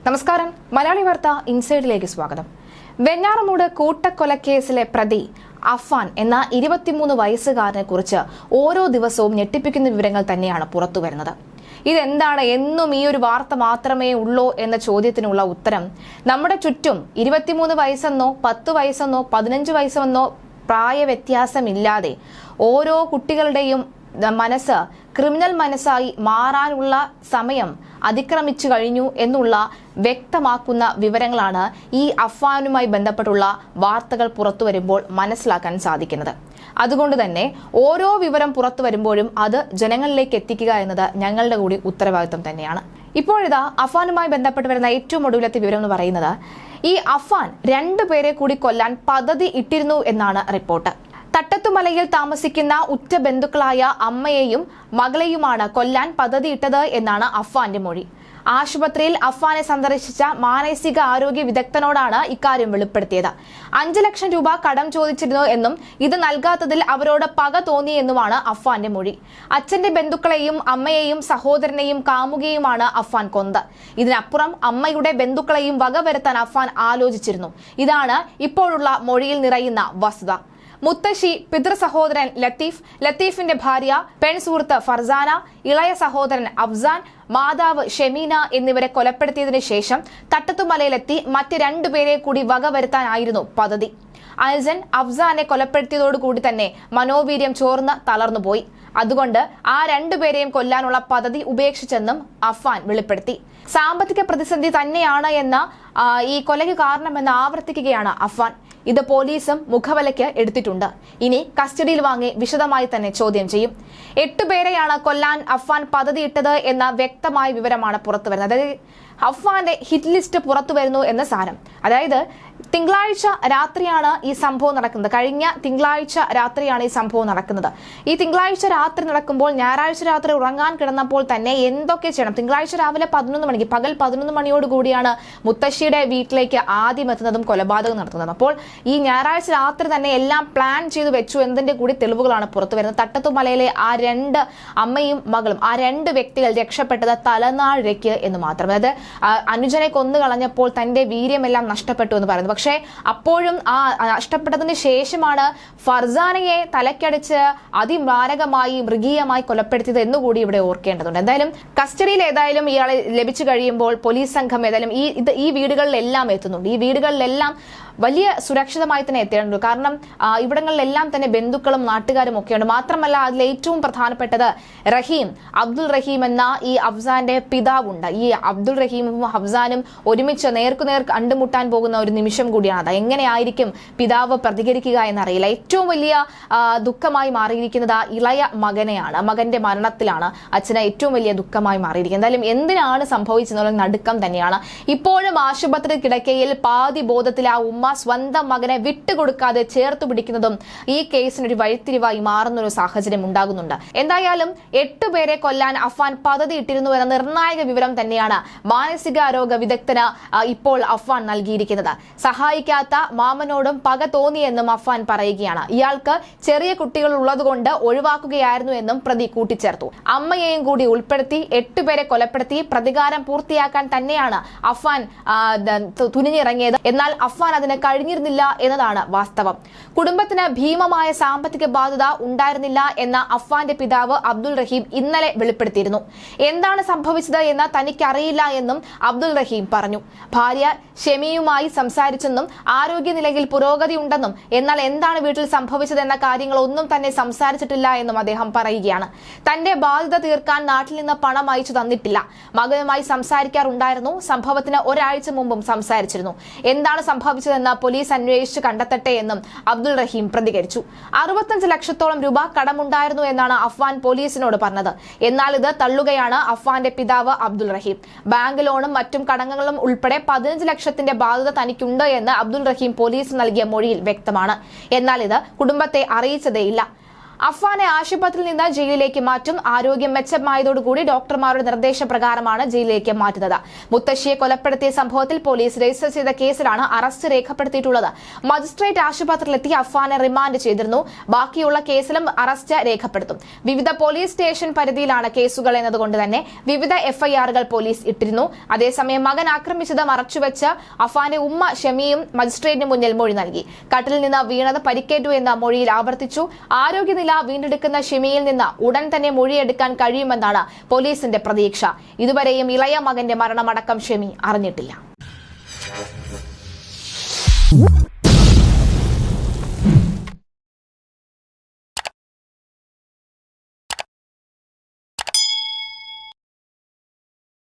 നമസ്കാരം. മലയാളി വാർത്ത ഇൻസൈഡിലേക്ക് സ്വാഗതം. വെഞ്ഞാറമൂട് കൂട്ടക്കൊലക്കേസിലെ പ്രതി അഫാൻ എന്ന 23 വയസ്സുകാരനെ കുറിച്ച് ഓരോ ദിവസവും ഞെട്ടിപ്പിക്കുന്ന വിവരങ്ങൾ തന്നെയാണ് പുറത്തുവരുന്നത്. ഇതെന്താണ്, എന്നും ഈ ഒരു വാർത്ത മാത്രമേ ഉള്ളൂ എന്ന ചോദ്യത്തിനുള്ള ഉത്തരം നമ്മുടെ ചുറ്റും 23 വയസ്സെന്നോ 10 വയസ്സെന്നോ 15 വയസ്സെന്നോ പ്രായ വ്യത്യാസമില്ലാതെ ഓരോ കുട്ടികളുടെയും മനസ്സ് ക്രിമിനൽ മനസ്സായി മാറാനുള്ള സമയം അതിക്രമിച്ചു കഴിഞ്ഞു എന്നുള്ള വ്യക്തമാക്കുന്ന വിവരങ്ങളാണ് ഈ അഫാനുമായി ബന്ധപ്പെട്ടുള്ള വാർത്തകൾ പുറത്തു വരുമ്പോൾ മനസ്സിലാക്കാൻ സാധിക്കുന്നത്. അതുകൊണ്ട് തന്നെ ഓരോ വിവരം പുറത്തു വരുമ്പോഴും അത് ജനങ്ങളിലേക്ക് എത്തിക്കുക എന്നത് ഞങ്ങളുടെ കൂടി ഉത്തരവാദിത്വം തന്നെയാണ്. ഇപ്പോഴിതാ അഫാനുമായി ബന്ധപ്പെട്ട് വരുന്ന ഏറ്റവും ഒടുവിലത്തെ വിവരം എന്ന് പറയുന്നത്, ഈ അഫാൻ 2 പേരെ കൂടി കൊല്ലാൻ പദ്ധതി ഇട്ടിരുന്നു എന്നാണ് റിപ്പോർട്ട്. തട്ടത്തുമലയിൽ താമസിക്കുന്ന ഉറ്റ ബന്ധുക്കളായ അമ്മയെയും മകളെയുമാണ് കൊല്ലാൻ പദ്ധതിയിട്ടത് എന്നാണ് അഫാന്റെ മൊഴി. ആശുപത്രിയിൽ അഫാനെ സന്ദർശിച്ച മാനസിക ആരോഗ്യ വിദഗ്ധനോടാണ് ഇക്കാര്യം വെളിപ്പെടുത്തിയത്. 5 ലക്ഷം രൂപ കടം ചോദിച്ചിരുന്നു എന്നും ഇത് നൽകാത്തതിൽ അവരോട് പക തോന്നിയെന്നുമാണ് അഫാന്റെ മൊഴി. അച്ഛന്റെ ബന്ധുക്കളെയും അമ്മയെയും സഹോദരനെയും കാമുകയുമാണ് അഫാൻ കൊന്നത്. ഇതിനപ്പുറം അമ്മയുടെ ബന്ധുക്കളെയും വകവരുത്താൻ അഫാൻ ആലോചിച്ചിരുന്നു. ഇതാണ് ഇപ്പോഴുള്ള മൊഴിയിൽ നിറയുന്ന വസ്തുത. മുത്തശ്ശി, പിതൃ സഹോദരൻ ലത്തീഫിന്റെ ഭാര്യ, പെൺസുഹൃത്ത് ഫർസാന, ഇളയ സഹോദരൻ അഫ്സാൻ, മാതാവ് ഷെമീന എന്നിവരെ കൊലപ്പെടുത്തിയതിനു ശേഷം തട്ടത്തുമലയിലെത്തി മറ്റ് 2 പേരെ കൂടി വകവരുത്താനായിരുന്നു പദ്ധതി. അൽസൻ അഫ്സാനെ കൊലപ്പെടുത്തിയതോടുകൂടി തന്നെ മനോവീര്യം ചോർന്ന് തളർന്നുപോയി. അതുകൊണ്ട് ആ 2 പേരെയും കൊല്ലാനുള്ള പദ്ധതി ഉപേക്ഷിച്ചെന്നും അഫാൻ വെളിപ്പെടുത്തി. സാമ്പത്തിക പ്രതിസന്ധി തന്നെയാണ് എന്ന ഈ കൊലയ്ക്ക് കാരണമെന്ന് ആവർത്തിക്കുകയാണ് അഫാൻ. ഇത് പോലീസും മുഖവിലയ്ക്ക് എടുത്തിട്ടുണ്ട്. ഇനി കസ്റ്റഡിയിൽ വാങ്ങി വിശദമായി തന്നെ ചോദ്യം ചെയ്യും. 8 പേരെയാണ് കൊല്ലാൻ അഫാൻ പദ്ധതിയിട്ടത് എന്ന വ്യക്തമായ വിവരമാണ് പുറത്തുവരുന്നത്. അതായത് അഫാന്റെ ഹിറ്റ് ലിസ്റ്റ് പുറത്തു വരുന്നു എന്ന സാരം. അതായത് തിങ്കളാഴ്ച രാത്രിയാണ് ഈ സംഭവം നടക്കുന്നത്. കഴിഞ്ഞ തിങ്കളാഴ്ച രാത്രിയാണ് ഈ സംഭവം നടക്കുന്നത്. ഈ തിങ്കളാഴ്ച രാത്രി നടക്കുമ്പോൾ ഞായറാഴ്ച രാത്രി ഉറങ്ങാൻ കിടന്നപ്പോൾ തന്നെ എന്തൊക്കെ ചെയ്യണം? തിങ്കളാഴ്ച രാവിലെ 11 മണിക്ക്, പകൽ 11 മണിയോടുകൂടിയാണ് മുത്തശ്ശിയുടെ വീട്ടിലേക്ക് ആദ്യം എത്തുന്നതും കൊലപാതകം നടത്തുന്നതും. അപ്പോൾ ഈ ഞായറാഴ്ച രാത്രി തന്നെ എല്ലാം പ്ലാൻ ചെയ്തു വെച്ചു എന്നതിന്റെ കൂടി തെളിവുകളാണ് പുറത്തു വരുന്നത്. തട്ടത്തുമലയിലെ ആ 2 അമ്മയും മകളും, ആ 2 വ്യക്തികൾ രക്ഷപ്പെട്ടത് തലനാഴിക്ക് എന്ന് മാത്രം. അതായത് അനുജനെ കൊന്നു കളഞ്ഞപ്പോൾ തന്റെ വീര്യമെല്ലാം നഷ്ടപ്പെട്ടു എന്ന് പറയുന്നു. പക്ഷേ അപ്പോഴും ആ നഷ്ടപ്പെട്ടതിന് ശേഷമാണ് ഫർസാനയെ തലക്കടിച്ച് അതിമാരകമായി മൃഗീയമായി കൊലപ്പെടുത്തിയത് എന്നുകൂടി ഇവിടെ ഓർക്കേണ്ടതുണ്ട്. എന്തായാലും കസ്റ്റഡിയിൽ ഏതായാലും ഇയാളെ ലഭിച്ചു കഴിയുമ്പോൾ പോലീസ് സംഘം ഏതായാലും ഈ വീടുകളിലെല്ലാം എത്തുന്നുണ്ട്. ഈ വീടുകളിലെല്ലാം വലിയ സുരക്ഷിതമായി തന്നെ എത്തേണ്ടതുണ്ട്. കാരണം ഇവിടങ്ങളിലെല്ലാം തന്നെ ബന്ധുക്കളും നാട്ടുകാരും ഒക്കെയുണ്ട്. മാത്രമല്ല അതിൽ ഏറ്റവും പ്രധാനപ്പെട്ടത് അബ്ദുൾ റഹീം എന്ന ഈ അഫ്സാന്റെ പിതാവുണ്ട്. ഈ അബ്ദുൾ റഹീമും ഹഫ്സാനും ഒരുമിച്ച് നേർക്കുനേർ കണ്ടുമുട്ടാൻ പോകുന്ന ഒരു നിമിഷം കൂടിയാണ് അത്. എങ്ങനെയായിരിക്കും പിതാവ് പ്രതികരിക്കുക എന്നറിയില്ല. ഏറ്റവും വലിയ ദുഃഖമായി മാറിയിരിക്കുന്നത് ഇളയ മകനെയാണ്. മകന്റെ മരണത്തിലാണ് അച്ഛന് ഏറ്റവും വലിയ ദുഃഖമായി മാറിയിരിക്കുന്നത്. എന്തായാലും എന്തിനാണ് സംഭവിച്ചെന്നുള്ള നടുക്കം തന്നെയാണ്. ഇപ്പോഴും ആശുപത്രി കിടക്കയിൽ പാതി ബോധത്തിൽ ആ ഉമ്മ സ്വന്തം മകനെ വിട്ടുകൊടുക്കാതെ ചേർത്തു പിടിക്കുന്നതും ഈ കേസിനൊരു വഴിത്തിരിവായി മാറുന്നൊരു സാഹചര്യം ഉണ്ടാകുന്നുണ്ട്. എന്തായാലും 8 പേരെ കൊല്ലാൻ അഫാൻ പദ്ധതി ഇട്ടിരുന്നു എന്ന നിർണായക വിവരം തന്നെയാണ് മാനസികാരോഗ്യ വിദഗ്ധന് ഇപ്പോൾ അഫാൻ നൽകിയിരിക്കുന്നത്. സഹായിക്കാത്ത മാമനോടും പക തോന്നിയെന്നും അഫാൻ പറയുകയാണ്. ഇയാൾക്ക് ചെറിയ കുട്ടികൾ ഉള്ളതുകൊണ്ട് ഒഴിവാക്കുകയായിരുന്നു എന്നും പ്രതി കൂട്ടിച്ചേർത്തു. അമ്മയെയും കൂടി ഉൾപ്പെടുത്തി 8 പേരെ കൊലപ്പെടുത്തി പ്രതികാരം പൂർത്തിയാക്കാൻ തന്നെയാണ് അഫാൻ തുനിഞ്ഞിറങ്ങിയത്. എന്നാൽ അഫാൻ അതിന് കഴിഞ്ഞിരുന്നില്ല എന്നതാണ് വാസ്തവം. കുടുംബത്തിന് ഭീമമായ സാമ്പത്തിക ബാധ്യത ഉണ്ടായിരുന്നില്ല എന്ന അഫാന്റെ പിതാവ് അബ്ദുൾ റഹീം ഇന്നലെ വെളിപ്പെടുത്തിയിരുന്നു. എന്താണ് സംഭവിച്ചത് എന്ന് തനിക്കറിയില്ല എന്നും അബ്ദുൾ റഹീം പറഞ്ഞു. ഭാര്യ ഷെമിയുമായി സംസാരിച്ചെന്നും ആരോഗ്യനിലയിൽ പുരോഗതി ഉണ്ടെന്നും എന്നാൽ എന്താണ് വീട്ടിൽ സംഭവിച്ചതെന്ന കാര്യങ്ങളൊന്നും തന്നെ സംസാരിച്ചിട്ടില്ല എന്നും അദ്ദേഹം പറയുകയാണ്. തന്റെ ബാധ്യത തീർക്കാൻ നാട്ടിൽ നിന്ന് പണം അയച്ചു തന്നിട്ടില്ല. മകനുമായി സംസാരിക്കാറുണ്ടായിരുന്നു. സംഭവത്തിന് ഒരാഴ്ച മുമ്പും സംസാരിച്ചിരുന്നു. എന്താണ് സംഭവിച്ചതെന്ന് പോലീസ് അന്വേഷിച്ച് കണ്ടെത്തട്ടെ എന്നും അബ്ദുൾ റഹീം പ്രതികരിച്ചു. 65 ലക്ഷത്തോളം രൂപ കടമുണ്ടായിരുന്നു എന്നാണ് അഫാൻ പോലീസിനോട് പറഞ്ഞത്. എന്നാൽ ഇത് തള്ളുകയാണ് അഫാന്റെ പിതാവ് അബ്ദുൾ റഹീം. ബാങ്ക് ലോണും മറ്റും കടങ്ങളും ഉൾപ്പെടെ 15 ലക്ഷത്തിന്റെ ബാധ്യത തനിക്കുണ്ട് എന്ന് അബ്ദുൾ റഹീം പോലീസ് നൽകിയ മൊഴിയിൽ വ്യക്തമാണ്. എന്നാൽ ഇത് കുടുംബത്തെ അറിയിച്ചതേയില്ല. അഫ്വാനെ ആശുപത്രിയിൽ നിന്ന് ജയിലിലേക്ക് മാറ്റും. ആരോഗ്യം മെച്ചമായതോടുകൂടി ഡോക്ടർമാരുടെ നിർദ്ദേശപ്രകാരമാണ് ജയിലിലേക്ക് മാറ്റുന്നത്. മുത്തശ്ശിയെ കൊലപ്പെടുത്തിയ സംഭവത്തിൽ പോലീസ് രജിസ്റ്റർ ചെയ്ത കേസിലാണ് അറസ്റ്റ് രേഖപ്പെടുത്തിയിട്ടുള്ളത്. മജിസ്ട്രേറ്റ് ആശുപത്രിയിലെത്തി അഫ്വാനെ റിമാൻഡ് ചെയ്തിരുന്നു. ബാക്കിയുള്ള കേസിലും അറസ്റ്റ് രേഖപ്പെടുത്തും. വിവിധ പോലീസ് സ്റ്റേഷൻ പരിധിയിലാണ് കേസുകൾ എന്നതുകൊണ്ട് തന്നെ വിവിധ എഫ്ഐആറുകൾ പോലീസ് ഇട്ടിരുന്നു. അതേസമയം മകൻ ആക്രമിച്ചത് മറച്ചുവെച്ച് അഫ്വാന്റെ ഉമ്മ ഷമിയും മജിസ്ട്രേറ്റിന് മുന്നിൽ മൊഴി നൽകി. കട്ടിലിൽ നിന്ന് വീണത് പരിക്കേറ്റു എന്ന മൊഴിയിൽ ആവർത്തിച്ചു. ആരോഗ്യനില വീണ്ടെടുക്കുന്ന ഷമിയിൽ നിന്ന് ഉടൻ തന്നെ മൊഴിയെടുക്കാൻ കഴിയുമെന്നാണ് പോലീസിന്റെ പ്രതീക്ഷ. ഇതുവരെയും ഇളയ മകന്റെ മരണമടക്കം ഷമി അറിഞ്ഞിട്ടില്ല.